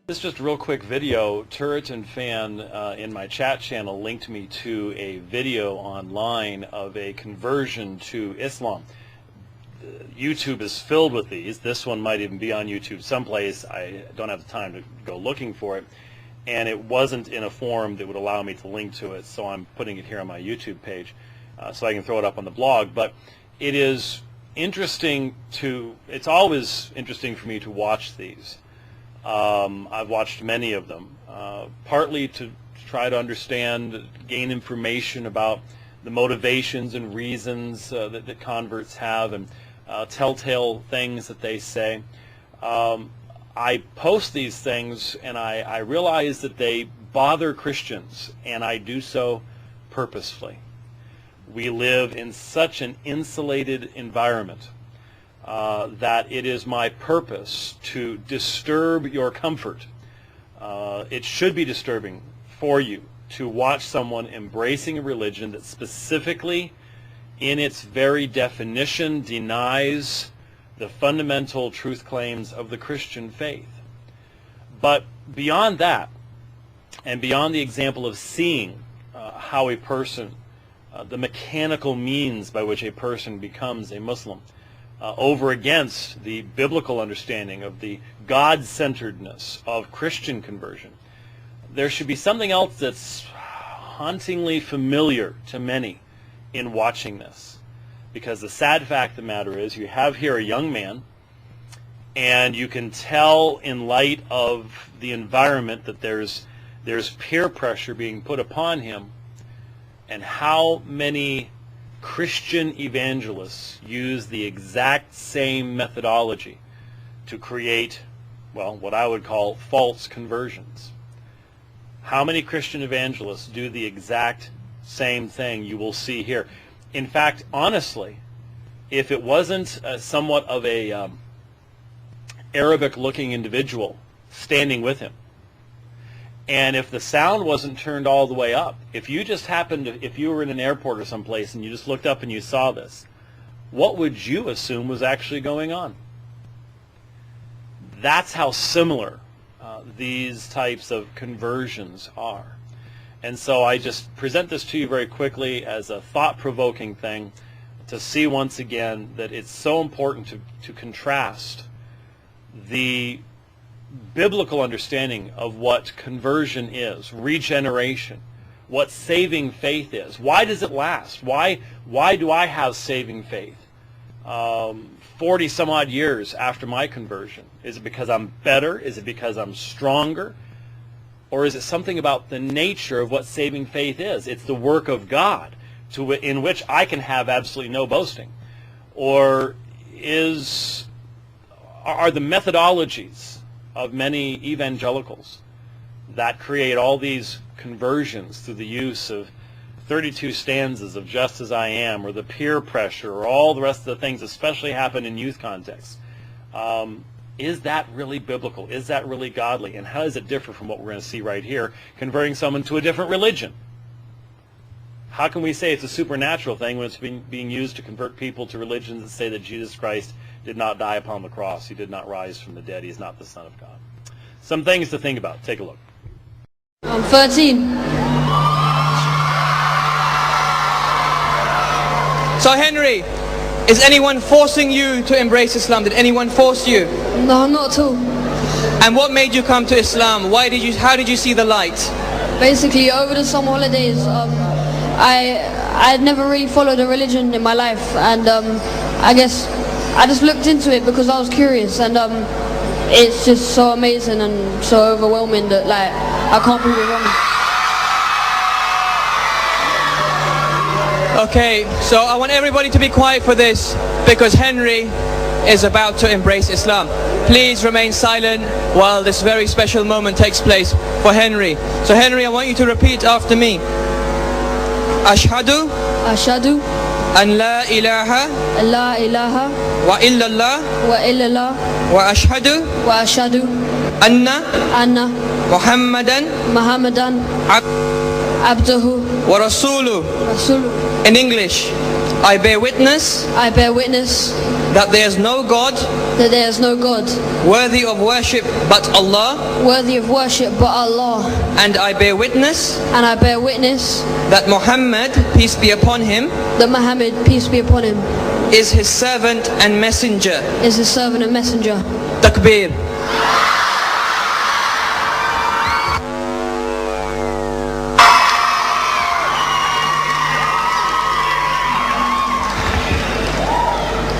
This is just a real quick video. Turret and Fan in my chat channel linked me to a video online of a conversion to Islam. YouTube is filled with these. This one might even be on YouTube someplace. I don't have the time to go looking for it. And it wasn't in a form that would allow me to link to it, so I'm putting it here on my YouTube page so I can throw it up on the blog. But it is interesting it's always interesting for me to watch these. I've watched many of them, partly to try to understand, gain information about the motivations and reasons that converts have, and telltale things that they say. I post these things and I realize that they bother Christians, and I do so purposefully. We live in such an insulated environment that it is my purpose to disturb your comfort. It should be disturbing for you to watch someone embracing a religion that specifically, in its very definition, denies the fundamental truth claims of the Christian faith. But beyond that, and beyond the example of seeing how a person, the mechanical means by which a person becomes a Muslim, over against the biblical understanding of the God-centeredness of Christian conversion, there should be something else that's hauntingly familiar to many in watching this. Because the sad fact of the matter is, you have here a young man, and you can tell in light of the environment that there's peer pressure being put upon him, and how many Christian evangelists use the exact same methodology to create, well, what I would call false conversions. How many Christian evangelists do the exact same thing you will see here? In fact, honestly, if it wasn't somewhat of a Arabic-looking individual standing with him, and if the sound wasn't turned all the way up, if you just happened to, if you were in an airport or someplace and you just looked up and you saw this, what would you assume was actually going on? That's how similar these types of conversions are. And so I just present this to you very quickly as a thought-provoking thing to see once again that it's so important to contrast the biblical understanding of what conversion is, regeneration, what saving faith is. Why does it last? Why do I have saving faith 40 some odd years after my conversion? Is it because I'm better? Is it because I'm stronger? Or is it something about the nature of what saving faith is? It's the work of God in which I can have absolutely no boasting. Or are the methodologies of many evangelicals that create all these conversions through the use of 32 stanzas of Just As I Am, or the peer pressure, or all the rest of the things especially happen in youth contexts, is that really biblical? Is that really godly? And how does it differ from what we're going to see right here, converting someone to a different religion? How can we say it's a supernatural thing when it's being used to convert people to religions that say that Jesus Christ did not die upon the cross, he did not rise from the dead, he is not the Son of God? Some things to think about. Take a look. I'm 13. So Henry, is anyone forcing you to embrace Islam? Did anyone force you? No, not at all. And what made you come to Islam? How did you see the light? Basically, over the summer holidays, I had never really followed a religion in my life, and I guess I just looked into it because I was curious, and it's just so amazing and so overwhelming that, like, I can't prove it wrong. Okay, so I want everybody to be quiet for this, because Henry is about to embrace Islam. Please remain silent while this very special moment takes place for Henry. So Henry, I want you to repeat after me. Ashhadu an la ilaha wa illallah wa ashhadu anna Muhammadan abduhu wa rasuluhu. In English, I bear witness I bear witness that there is no God that there is no God worthy of worship but Allah, worthy of worship but Allah, and I bear witness and I bear witness that Muhammad, peace be upon him, that Muhammad, peace be upon him, is his servant and messenger. is his servant and messenger. Takbir.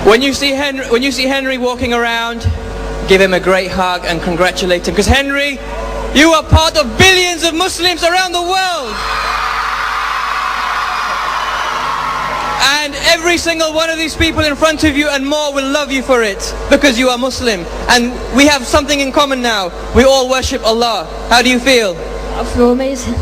When you see Henry walking around, give him a great hug and congratulate him, because Henry, you are part of billions of Muslims around the world. And every single one of these people in front of you and more will love you for it, because you are Muslim. And we have something in common now. We all worship Allah. How do you feel? I feel amazing.